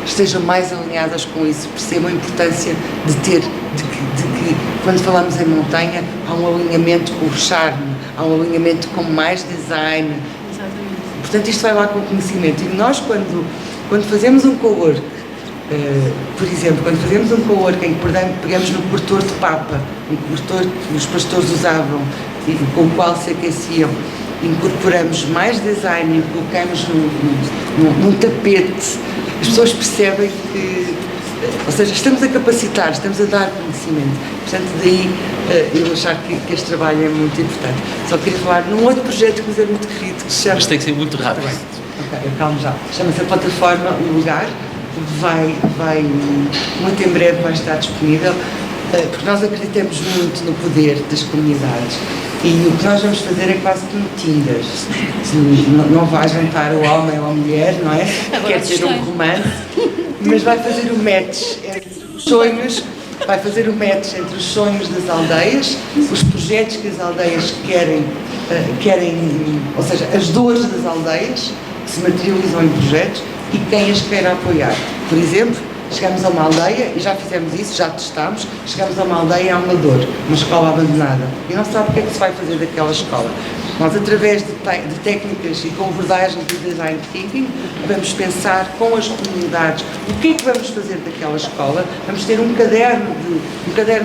estejam mais alinhadas com isso, percebam a importância de que quando falamos em montanha há um alinhamento com o charme, há um alinhamento com mais design.
Exatamente.
Portanto, isto vai lá com o conhecimento. E nós, quando fazemos um cowork, por exemplo, quando fazemos um cowork em que pegamos no cobertor de papa, um cobertor que os pastores usavam e com o qual se aqueciam, incorporamos mais design e colocamos num tapete, as pessoas percebem que, ou seja, estamos a capacitar, estamos a dar conhecimento. Portanto, daí eu achar que este trabalho é muito importante. Só queria falar num outro projeto que nos é muito querido, que se chama...
Mas tem que ser muito rápido.
Ok, eu calmo já. Chama-se a plataforma O Lugar. Muito em breve vai estar disponível, porque nós acreditamos muito no poder das comunidades. E o que nós vamos fazer é quase que um Tinder. Não vai juntar o homem ou a mulher, não é?
Agora
quer ter um romance, mas vai fazer o match entre os sonhos, entre os sonhos das aldeias, os projetos que as aldeias querem, ou seja, as dores das aldeias, que se materializam em projetos, e quem as quer apoiar. Por exemplo, chegamos a uma aldeia, e já fizemos isso, já testámos, chegamos a uma aldeia, há uma dor, uma escola abandonada, e não se sabe o que é que se vai fazer daquela escola. Nós, através de técnicas e com abordagens de design thinking, vamos pensar com as comunidades o que é que vamos fazer daquela escola. Vamos ter um caderno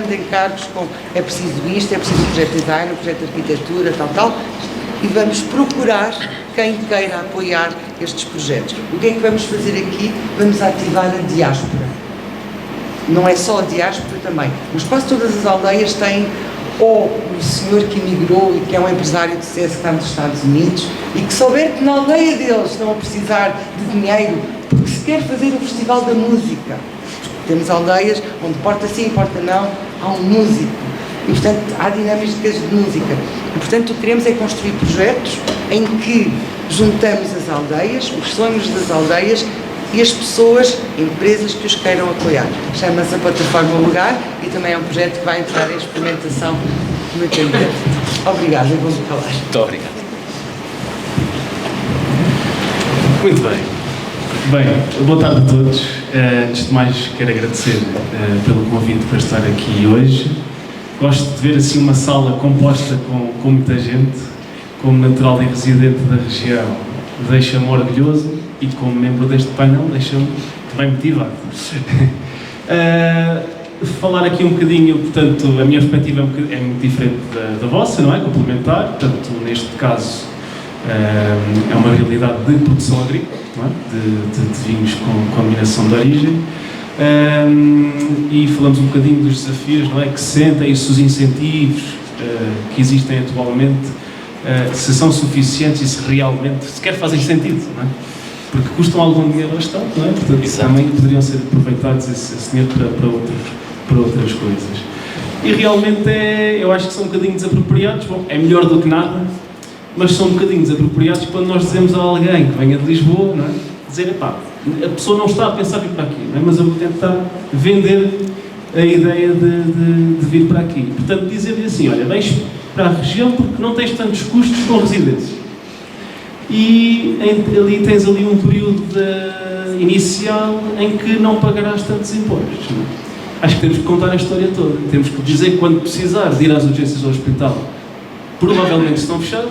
de encargos com é preciso isto, é preciso um projeto de design, um projeto de arquitetura, tal, e vamos procurar quem queira apoiar estes projetos. O que é que vamos fazer aqui? Vamos ativar a diáspora. Não é só a diáspora também, mas quase todas as aldeias têm ou o senhor que emigrou e que é um empresário de sucesso que está nos Estados Unidos e que souber que na aldeia deles estão a precisar de dinheiro porque se quer fazer o Festival da Música. Temos aldeias onde porta sim, porta não, há um músico. E, portanto, há dinâmicas de música. E, portanto, o que queremos é construir projetos em que juntamos as aldeias, os sonhos das aldeias e as pessoas, empresas que os queiram apoiar. Chama-se a Plataforma Lugar e também é um projeto que vai entrar em experimentação muito em breve. Obrigada, eu vou-me falar.
Muito obrigado.
Muito bem. Bem, boa tarde a todos. Antes de mais, quero agradecer pelo convite para estar aqui hoje. Gosto de ver assim uma sala composta com muita gente. Como natural e residente da região, deixa-me orgulhoso e como membro deste painel, deixa-me bem motivado. Falar aqui um bocadinho, portanto, a minha perspectiva é muito diferente da vossa, não é? Complementar, portanto, neste caso, é uma realidade de produção agrícola, não é? de vinhos com denominação de origem, e falamos um bocadinho dos desafios, não é? Que se sentem e se os incentivos que existem atualmente se são suficientes e se realmente sequer fazem sentido, não é? Porque custam algum dinheiro bastante, não é? Portanto,
Exato.
Também poderiam ser aproveitados esse dinheiro para outras coisas. E realmente eu acho que são um bocadinho desapropriados. Bom, é melhor do que nada, mas são um bocadinho desapropriados quando nós dizemos a alguém que venha de Lisboa, não é? Dizer, epá, a pessoa não está a pensar vir para aqui, não é? Mas eu vou tentar vender a ideia de vir para aqui. Portanto, dizer-lhe assim, olha, vens para a região porque não tens tantos custos com residências. E ali tens ali um período inicial em que não pagarás tantos impostos. Não é? Acho que temos que contar a história toda. Temos que dizer que quando precisar de ir às urgências do hospital, provavelmente estão fechadas.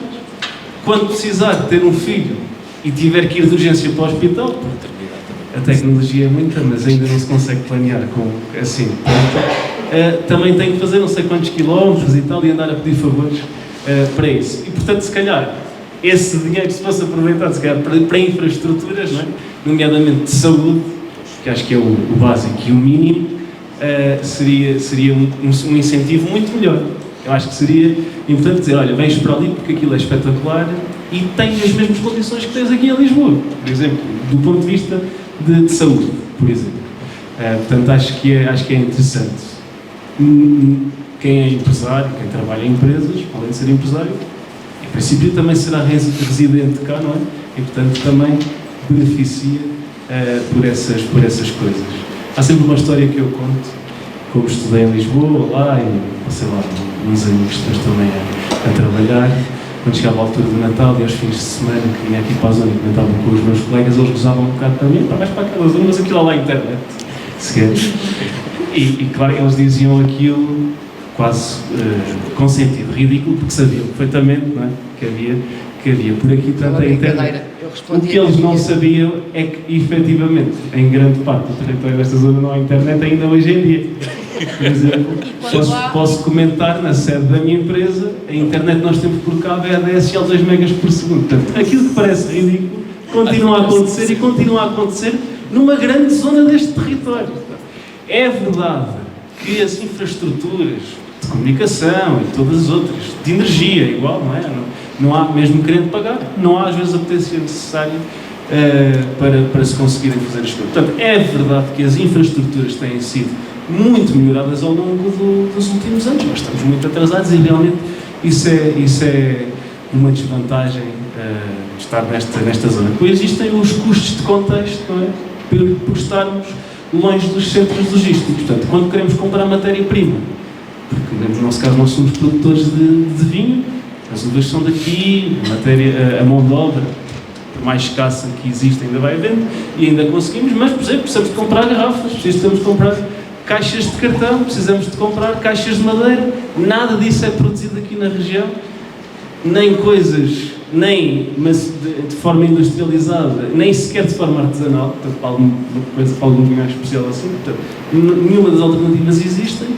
Quando precisar de ter um filho e tiver que ir de urgência para o hospital, a tecnologia é muita, mas ainda não se consegue planear com assim. Também tem que fazer não sei quantos quilómetros e tal e andar a pedir favores para isso. E portanto, se calhar, esse dinheiro se fosse aproveitado se calhar, para infraestruturas, não é? Nomeadamente de saúde, que acho que é o básico e o mínimo, seria um incentivo muito melhor. Eu acho que seria importante dizer, olha, vens para ali porque aquilo é espetacular e tem as mesmas condições que tens aqui em Lisboa, por exemplo, do ponto de vista de saúde, por exemplo. Portanto, acho que é interessante. Quem é empresário, quem trabalha em empresas, além de ser empresário, em princípio também será residente cá, não é? E, portanto, também beneficia por essas coisas. Há sempre uma história que eu conto, como estudei em Lisboa, lá, e passei lá uns amigos depois também a trabalhar. Quando chegava a altura do Natal e aos fins de semana, que vinha aqui para a zona e comentava com os meus colegas, eles gozavam um bocado para mim, vais para aquela zona, mas aquilo lá é internet, se queres. E claro, eles diziam aquilo quase com sentido ridículo, porque sabiam perfeitamente, não é? que havia por aqui tanta internet. O que eles não sabiam é que, efetivamente, em grande parte do território desta zona não há internet ainda hoje em dia. Por exemplo, posso comentar na sede da minha empresa, a internet que nós temos por cabo é a DSL 2 megas por segundo. Portanto, aquilo que parece ridículo continua a acontecer e continua a acontecer numa grande zona deste território. É verdade que as infraestruturas de comunicação e todas as outras, de energia, igual, não é? Não há, mesmo querendo pagar, não há às vezes a potência necessária para se conseguirem fazer as coisas. Portanto, é verdade que as infraestruturas têm sido muito melhoradas ao longo dos últimos anos, mas estamos muito atrasados e realmente isso é uma desvantagem de estar nesta zona. Depois existem os custos de contexto, não é? Por estarmos longe dos centros logísticos. Portanto, quando queremos comprar matéria-prima, porque no nosso caso nós somos produtores de vinho, as uvas são daqui, a mão de obra, por mais escassa que existe, ainda vai havendo, e ainda conseguimos, mas, por exemplo, precisamos de comprar garrafas, precisamos de comprar caixas de cartão, precisamos de comprar caixas de madeira, nada disso é produzido aqui na região, nem coisas, nem de forma industrializada, nem sequer de forma artesanal, portanto, para alguma coisa, para algum vinho especial assim, portanto, nenhuma das alternativas existem,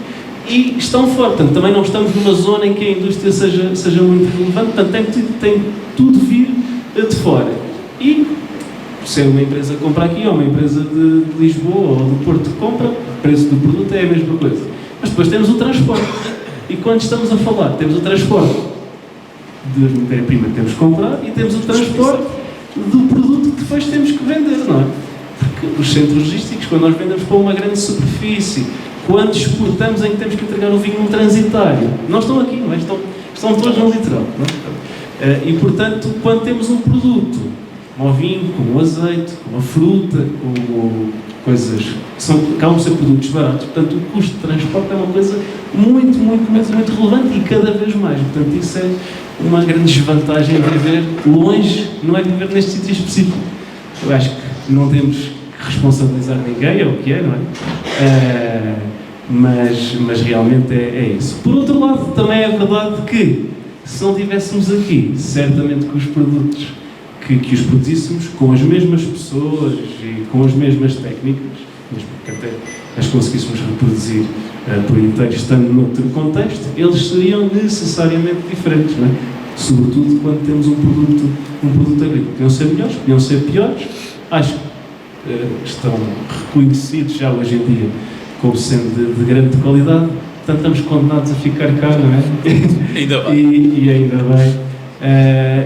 e estão fora. Portanto, também não estamos numa zona em que a indústria seja muito relevante, portanto, tem tudo vir de fora. E, se é uma empresa que compra aqui, ou uma empresa de Lisboa ou do Porto que compra, o preço do produto é a mesma coisa. Mas depois temos o transporte. E quando estamos a falar, temos o transporte de matéria-prima que temos que comprar e temos o transporte do produto que depois temos que vender, não é? Porque os centros logísticos, quando nós vendemos para uma grande superfície, quando exportamos em que temos que entregar o vinho num transitário, não estão aqui, não é? Estão todos no litoral, não é? E portanto, quando temos um produto como o vinho, como o azeite, como a fruta, como coisas que acabam de ser produtos baratos. Portanto, o custo de transporte é uma coisa muito relevante e cada vez mais. Portanto, isso é uma grande desvantagem de viver longe, não é viver neste sítio específico. Eu acho que não temos que responsabilizar ninguém, é o que é, não é? Mas realmente é isso. Por outro lado, também é verdade que, se não estivéssemos aqui, certamente que os produtos que os produzíssemos com as mesmas pessoas e com as mesmas técnicas, mesmo que até as conseguíssemos reproduzir por inteiro, estando noutro contexto, eles seriam necessariamente diferentes, não é? Sobretudo quando temos um produto agrícola. Podiam ser melhores, podiam ser piores, acho que estão reconhecidos já hoje em dia como sendo de grande qualidade, portanto estamos condenados a ficar cá, não é?
Ainda bem.
E ainda bem.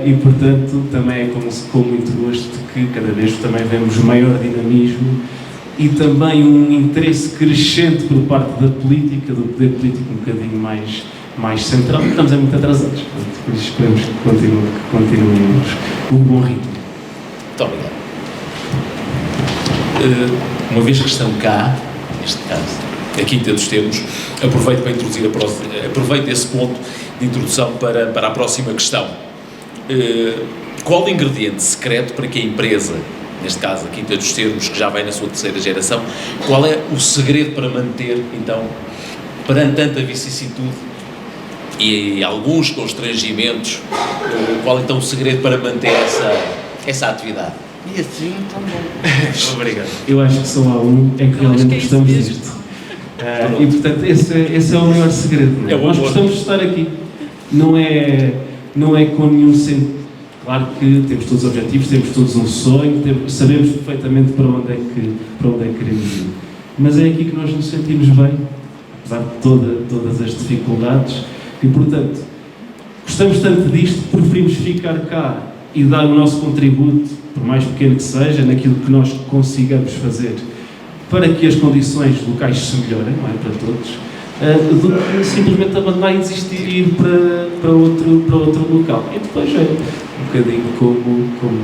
E portanto também é com muito gosto que cada vez também vemos maior dinamismo e também um interesse crescente por parte da política, do poder político um bocadinho mais central. Estamos muito atrasados, portanto, por isso esperamos que continuemos o bom ritmo.
Muito obrigado. Uma vez que estão cá, neste caso, a Quinta dos Termos, aproveito para introduzir aproveito esse ponto de introdução para a próxima questão. Qual o ingrediente secreto para que a empresa, neste caso a Quinta dos Termos, que já vem na sua terceira geração, qual é o segredo para manter, então, perante tanta vicissitude e alguns constrangimentos, qual então o segredo para manter essa atividade?
E assim, tão bom.
Obrigado.
Eu acho que só há um, é que realmente gostamos disto. E portanto esse é o maior segredo.
É
Nós gostamos de estar aqui. Não é com nenhum sentido. Claro que temos todos os objetivos, temos todos um sonho, sabemos perfeitamente para onde é que queremos ir. Mas é aqui que nós nos sentimos bem, apesar de todas as dificuldades. E portanto, gostamos tanto disto, preferimos ficar cá e dar o nosso contributo, por mais pequeno que seja, naquilo que nós consigamos fazer para que as condições locais se melhorem, não é, para todos, do que simplesmente abandonar e desistir e ir para outro local. E depois é um bocadinho como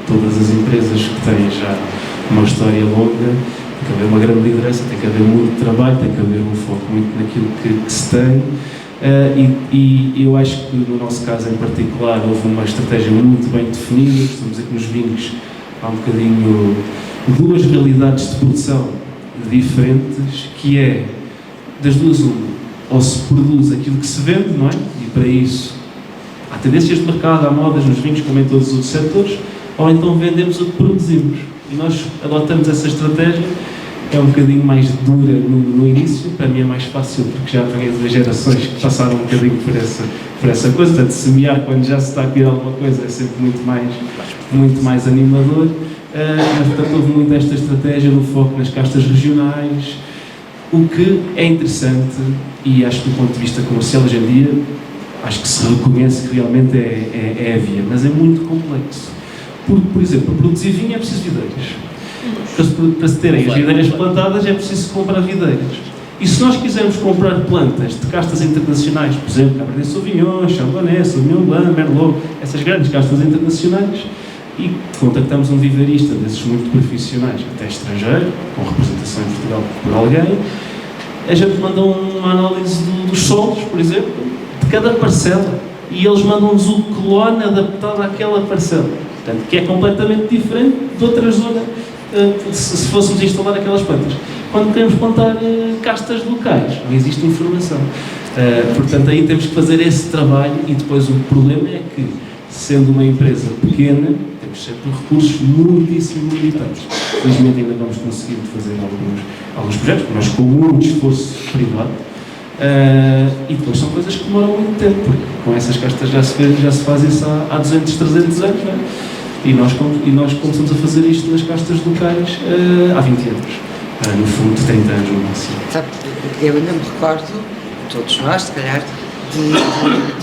todas as empresas que têm já uma história longa, tem que haver uma grande liderança, tem que haver muito trabalho, tem que haver um foco muito naquilo que se tem. E eu acho que no nosso caso em particular houve uma estratégia muito bem definida. Estamos aqui nos vinhos, há um bocadinho duas realidades de produção diferentes, que é das duas uma, ou se produz aquilo que se vende, não é? E para isso há tendências de mercado, há modas nos vinhos como em todos os outros setores, ou então vendemos o que produzimos. E nós adotamos essa estratégia. É um bocadinho mais dura no início, para mim é mais fácil porque já venho de gerações que passaram um bocadinho por essa coisa, portanto semear quando já se está a criar alguma coisa é sempre muito mais animador, mas portanto houve muito esta estratégia no foco nas castas regionais, o que é interessante e acho que do ponto de vista comercial hoje em dia, acho que se reconhece que realmente é a via, mas é muito complexo, porque por exemplo, para produzir vinho é preciso videiras. Para se terem as videiras plantadas é preciso comprar videiras. E se nós quisermos comprar plantas de castas internacionais, por exemplo, Cabernet Sauvignon, Chardonnay, Sauvignon Blanc, Merlot, essas grandes castas internacionais, e contactamos um viveirista desses muito profissionais, até estrangeiro, com representação em Portugal por alguém, a gente manda uma análise dos solos, por exemplo, de cada parcela, e eles mandam-nos o clone adaptado àquela parcela, portanto, que é completamente diferente de outra zona. Se fôssemos instalar aquelas plantas. Quando queremos plantar castas locais, não existe informação. Portanto, aí temos que fazer esse trabalho e depois o problema é que, sendo uma empresa pequena, temos sempre recursos muitíssimo limitados. Felizmente ainda vamos conseguindo fazer alguns projetos, mas com muito esforço privado. E depois são coisas que demoram muito tempo, porque com essas castas já se faz isso há 200, 300 anos, não é? E nós começamos a fazer isto nas castas locais há 20 anos, no fundo de 30 anos no máximo.
Sabe, eu ainda me recordo, todos nós, se calhar,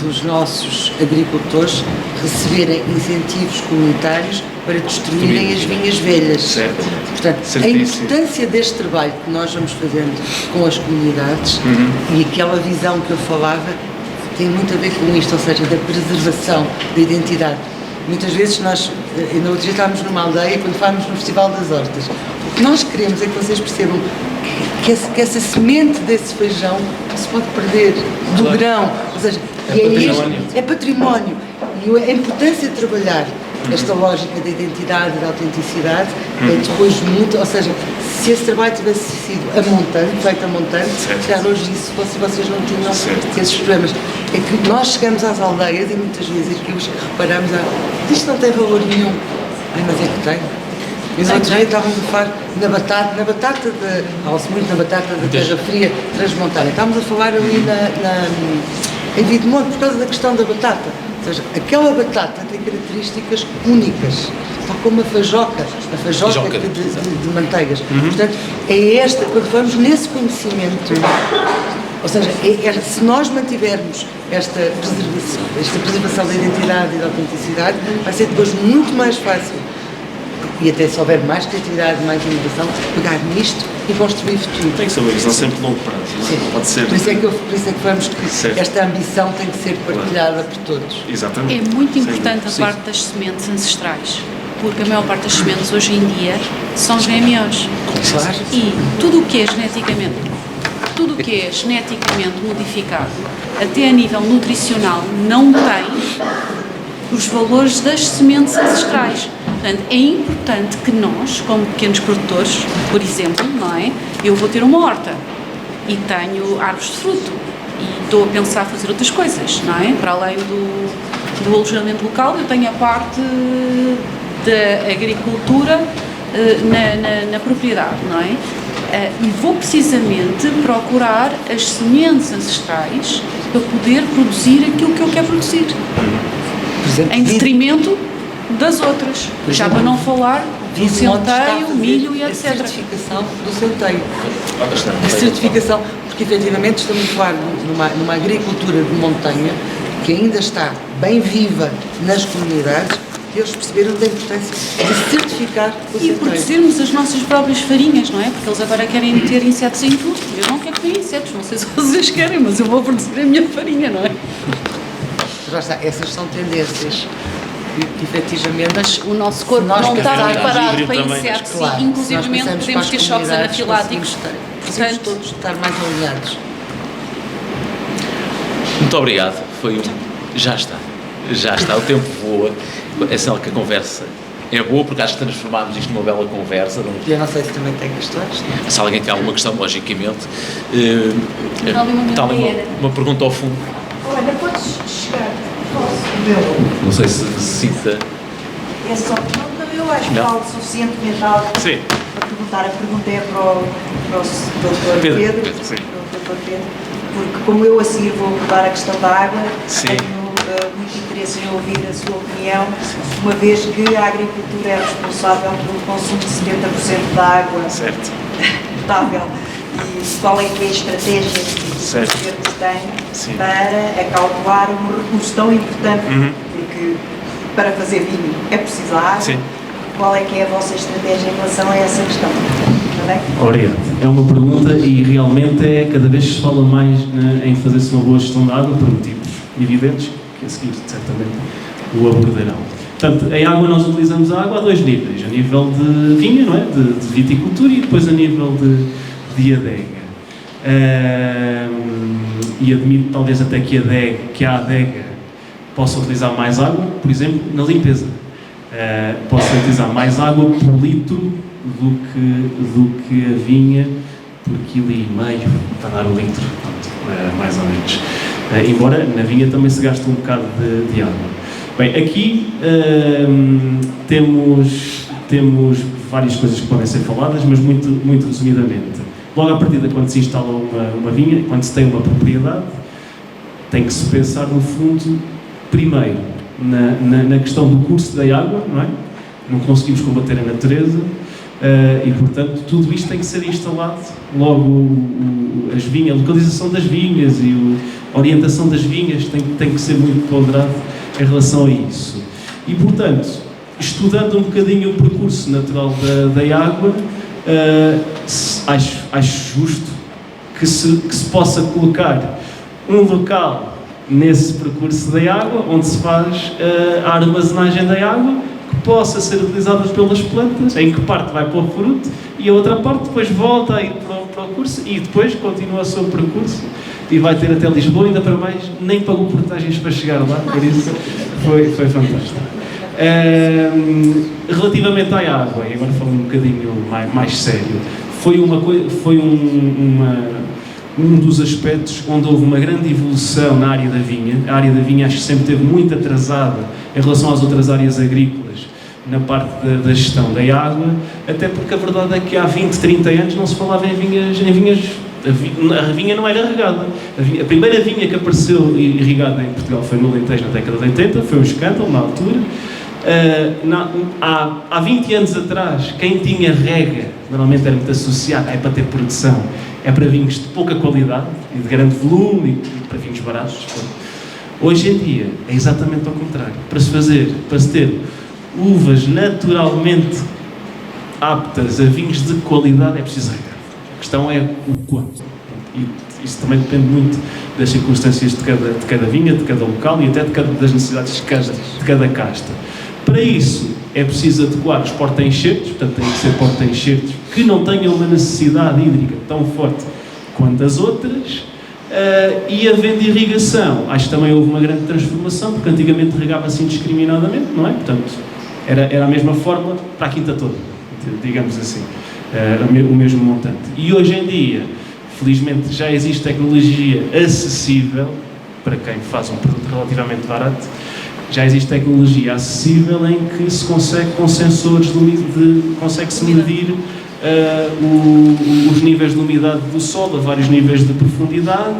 dos nossos agricultores receberem incentivos comunitários para destruírem as vinhas velhas.
Certo.
Portanto, a importância deste trabalho que nós vamos fazendo com as comunidades e aquela visão que eu falava tem muito a ver com isto, ou seja, da preservação da identidade. Muitas vezes nós no outro dia estávamos numa aldeia, quando fomos no Festival das Hortas. O que nós queremos é que vocês percebam que essa semente desse feijão não se pode perder, do grão. Ou seja, é património. E a importância de trabalhar esta lógica da identidade e da autenticidade é depois muito, ou seja, se esse trabalho tivesse sido feito a montante, se calhar hoje isso, vocês não tinham esses problemas. É que nós chegamos às aldeias e muitas vezes aquilo que reparamos isto não tem valor nenhum. Mas é que tem. E no outro dia estávamos a falar fala-se muito na batata da terra fria transmontana. Estávamos a falar ali em Videmonte por causa da questão da batata. Ou seja, aquela batata tem características únicas, tal como a fajoca de manteigas. Portanto, é esta, quando vamos nesse conhecimento, ou seja, se nós mantivermos esta preservação da identidade e da autenticidade, vai ser depois muito mais fácil, e até se houver mais criatividade, mais inovação, pegar nisto e construir futuro.
Tem que ser uma visão sempre de longo prazo, não é? Pode ser.
Por isso é que vamos que esta ambição tem que ser partilhada por todos.
Exatamente.
É muito importante a parte das sementes ancestrais, porque a maior parte das sementes hoje em dia são GMOs.
Claro.
E tudo o que é geneticamente modificado, até a nível nutricional, não tem os valores das sementes ancestrais. Portanto, é importante que nós, como pequenos produtores, por exemplo, não é? Eu vou ter uma horta e tenho árvores de fruto e estou a pensar fazer outras coisas, não é? Para além do alojamento local, eu tenho a parte da agricultura na propriedade, não é? E vou precisamente procurar as sementes ancestrais para poder produzir aquilo que eu quero produzir, em detrimento das outras, já para não falar do centeio, milho e etc.
A certificação do centeio. A certificação, porque efetivamente estamos a falar numa agricultura de montanha que ainda está bem viva nas comunidades. Eles perceberam da importância de certificar o centeio.
E produzirmos as nossas próprias farinhas, não é? Porque eles agora querem meter insetos em tudo. Eu não quero ter insetos, não sei se vocês querem, mas eu vou produzir a minha farinha, não é?
Já está, essas são tendências. Efetivamente,
mas o nosso corpo não está preparado para insetos,
claro,
inclusive podemos ter choques anafiláticos.
Portanto, todos estar mais alinhados.
Muito obrigado. Já está, o tempo voa. É sinal que a conversa é boa, porque acho que transformámos isto numa bela conversa.
E eu não sei se também tem questões.
Se alguém tem alguma questão, logicamente. Está ali uma pergunta ao fundo.
Olha, podes chegar.
Não sei se necessita.
É só pergunta, eu acho que falo suficientemente algo para perguntar. A pergunta é para o Dr. Pedro, porque como eu a seguir vou abordar a questão da água, tenho muito interesse em ouvir a sua opinião, uma vez que a agricultura é responsável pelo consumo de 70% da água potável. E qual é que é a estratégia que o governo tem para acautelar um recurso tão importante, porque para fazer vinho é preciso água. Qual é que é a vossa estratégia em relação a essa questão?
Obrigado. É uma pergunta e realmente cada vez se fala mais em fazer-se uma boa gestão da água por motivos evidentes, que a seguir certamente o abordarão. Portanto, em água nós utilizamos a água a dois níveis, a nível de vinho, não é? de viticultura, e depois a nível de adega. E admito talvez até que a adega possa utilizar mais água, por exemplo, na limpeza. Possa utilizar mais água por litro do que a vinha por quilo e meio, para dar o litro, mais ou menos. Embora na vinha também se gaste um bocado de água. Bem, aqui temos várias coisas que podem ser faladas, mas muito resumidamente. Logo à partida, quando se instala uma vinha, quando se tem uma propriedade, tem que se pensar no fundo, primeiro, na questão do curso da água, não é? Não conseguimos combater a natureza e, portanto, tudo isto tem que ser instalado. Logo, a localização das vinhas e a orientação das vinhas tem que ser muito ponderado em relação a isso. E, portanto, estudando um bocadinho o percurso natural da água, acho justo que se possa colocar um local nesse percurso da água onde se faz a armazenagem da água, que possa ser utilizada pelas plantas, em que parte vai para o fruto e a outra parte depois volta a ir para o curso e depois continua o seu percurso e vai ter até Lisboa, ainda para mais, nem pagou portagens para chegar lá, por isso foi fantástico. Relativamente à água, e agora falando um bocadinho mais sério, foi um dos aspectos onde houve uma grande evolução na área da vinha. A área da vinha acho que sempre esteve muito atrasada em relação às outras áreas agrícolas na parte da gestão da água, até porque a verdade é que há 20, 30 anos não se falava em vinhas. A vinha não era regada. A primeira vinha que apareceu irrigada em Portugal foi no Alentejo na década de 80, foi um escândalo na altura. Há 20 anos atrás, quem tinha rega, normalmente era muito associado, é para ter produção, é para vinhos de pouca qualidade e de grande volume e para vinhos baratos. Hoje em dia é exatamente ao contrário. Para se ter uvas naturalmente aptas a vinhos de qualidade é preciso regar. A questão é o quanto. E isso também depende muito das circunstâncias de cada vinha, de cada local e até das necessidades de cada casta. Para isso é preciso adequar os porta-enxertos, portanto têm que ser porta-enxertos que não tenham uma necessidade hídrica tão forte quanto as outras, e havendo irrigação, acho que também houve uma grande transformação, porque antigamente regava-se indiscriminadamente, não é? Portanto, era a mesma fórmula para a quinta toda, digamos assim, o mesmo montante. E hoje em dia, felizmente, já existe tecnologia acessível para quem faz um produto relativamente barato. Já existe tecnologia acessível em que se consegue, com sensores consegue-se medir os níveis de umidade do solo a vários níveis de profundidade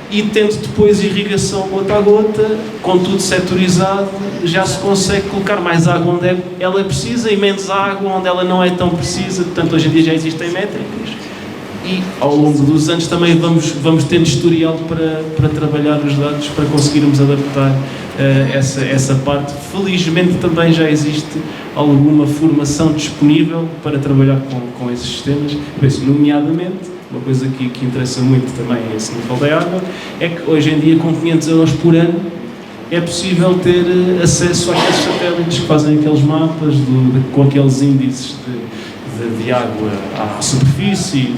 e tendo depois irrigação gota a gota, com tudo setorizado, já se consegue colocar mais água onde ela é precisa e menos água onde ela não é tão precisa. Portanto, hoje em dia já existem métricas e ao longo dos anos também vamos tendo historial para trabalhar os dados, para conseguirmos adaptar essa parte. Felizmente também já existe alguma formação disponível para trabalhar com esses sistemas, nomeadamente, uma coisa que interessa muito também esse nível da água, é que hoje em dia com 500 € por ano é possível ter acesso àqueles satélites que fazem aqueles mapas com aqueles índices de água à superfície,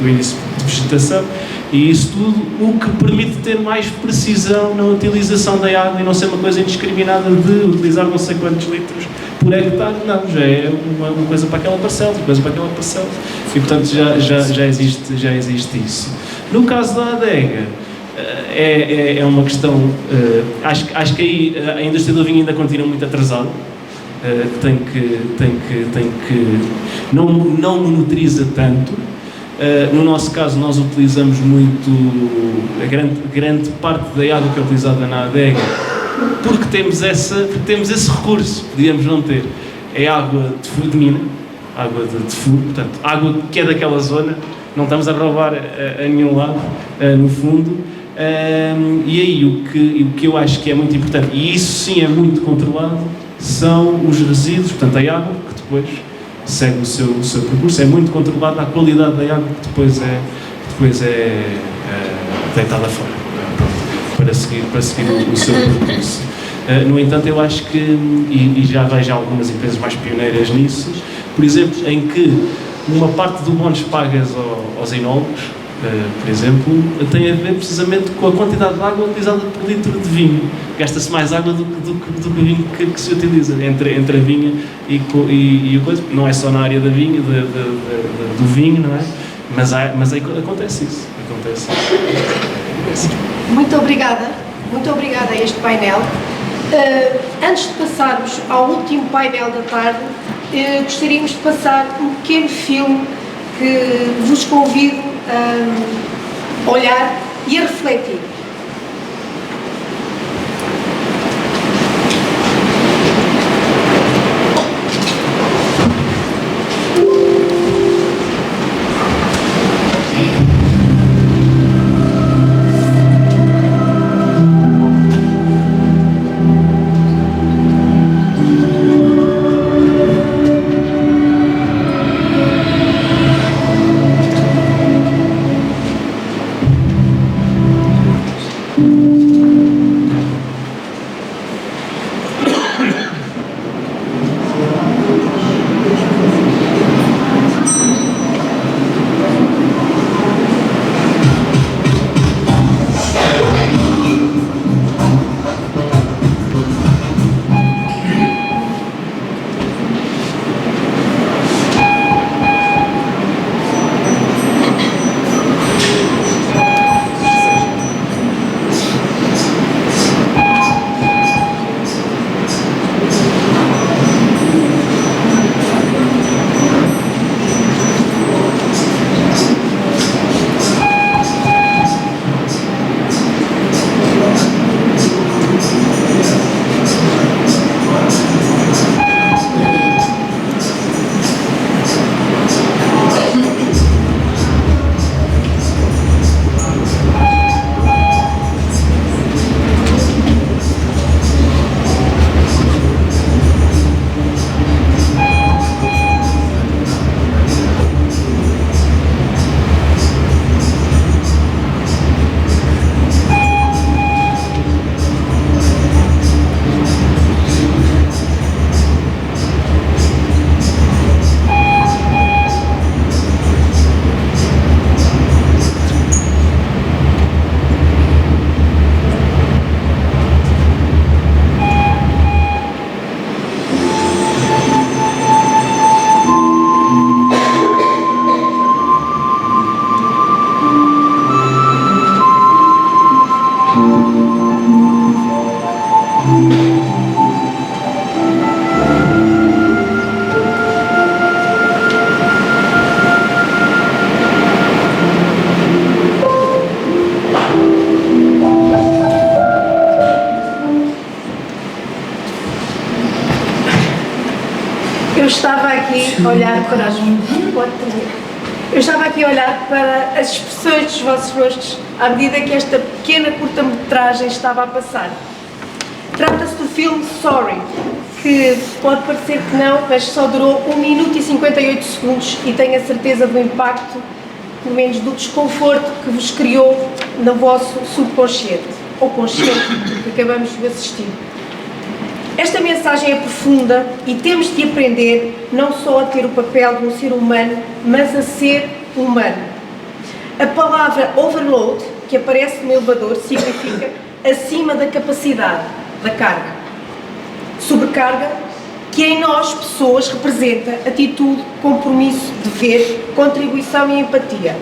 do índice de vegetação, e isso tudo o que permite ter mais precisão na utilização da água e não ser uma coisa indiscriminada de utilizar não sei quantos litros por hectare, não, já é uma coisa para aquela parcela, outra coisa para aquela parcela, e portanto já existe isso. No caso da adega, é uma questão, acho que aí a indústria do vinho ainda continua muito atrasada, tem que não monitoriza tanto. No nosso caso, nós utilizamos muito a grande parte da água que é utilizada na adega, porque temos esse recurso, podíamos não ter. É água de mina, água de furo, portanto, água que é daquela zona, não estamos a roubar a nenhum lado, no fundo. E aí o que eu acho que é muito importante, e isso sim é muito controlado, são os resíduos, portanto a água que depois segue o seu percurso, é muito controlada a qualidade da água que depois é deitada fora, para seguir o seu percurso. No entanto, eu acho que, e já vejo algumas empresas mais pioneiras nisso, por exemplo, em que uma parte do bónus pagas aos enólogos, por exemplo, tem a ver precisamente com a quantidade de água utilizada por litro de vinho. Gasta-se mais água do que o vinho que se utiliza entre a vinha e o coisa. Não é só na área da vinha, do vinho, não é? Mas aí acontece isso.
Muito obrigada a este painel. Antes de passarmos ao último painel da tarde, gostaríamos de passar um pequeno filme que vos convido a olhar e a refletir. a olhar para as... Eu estava aqui a olhar para as expressões dos vossos rostos à medida que esta pequena curta-metragem estava a passar. Trata-se do filme Sorry, que pode parecer que não, mas só durou 1 minuto e 58 segundos e tenho a certeza do impacto, pelo menos do desconforto que vos criou no vosso subconsciente, ou consciente, que acabamos de assistir. Esta mensagem é profunda e temos de aprender não só a ter o papel de um ser humano, mas a ser humano. A palavra overload, que aparece no elevador, significa acima da capacidade, da carga. Sobrecarga, que em nós, pessoas, representa atitude, compromisso, dever, contribuição e empatia.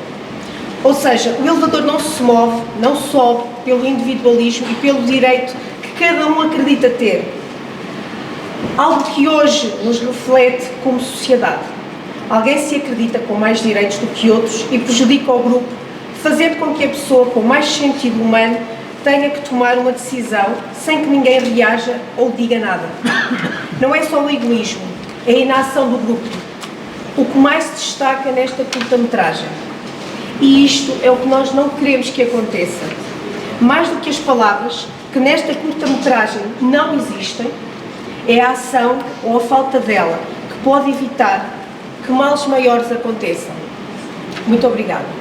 Ou seja, o elevador não se move, não sobe pelo individualismo e pelo direito que cada um acredita ter. Algo que hoje nos reflete como sociedade. Alguém se acredita com mais direitos do que outros e prejudica o grupo, fazendo com que a pessoa com mais sentido humano tenha que tomar uma decisão sem que ninguém reaja ou diga nada. Não é só o egoísmo, é a inação do grupo. O que mais se destaca nesta curta-metragem. E isto é o que nós não queremos que aconteça. Mais do que as palavras, que nesta curta-metragem não existem, é a ação ou a falta dela que pode evitar que males maiores aconteçam. Muito obrigada.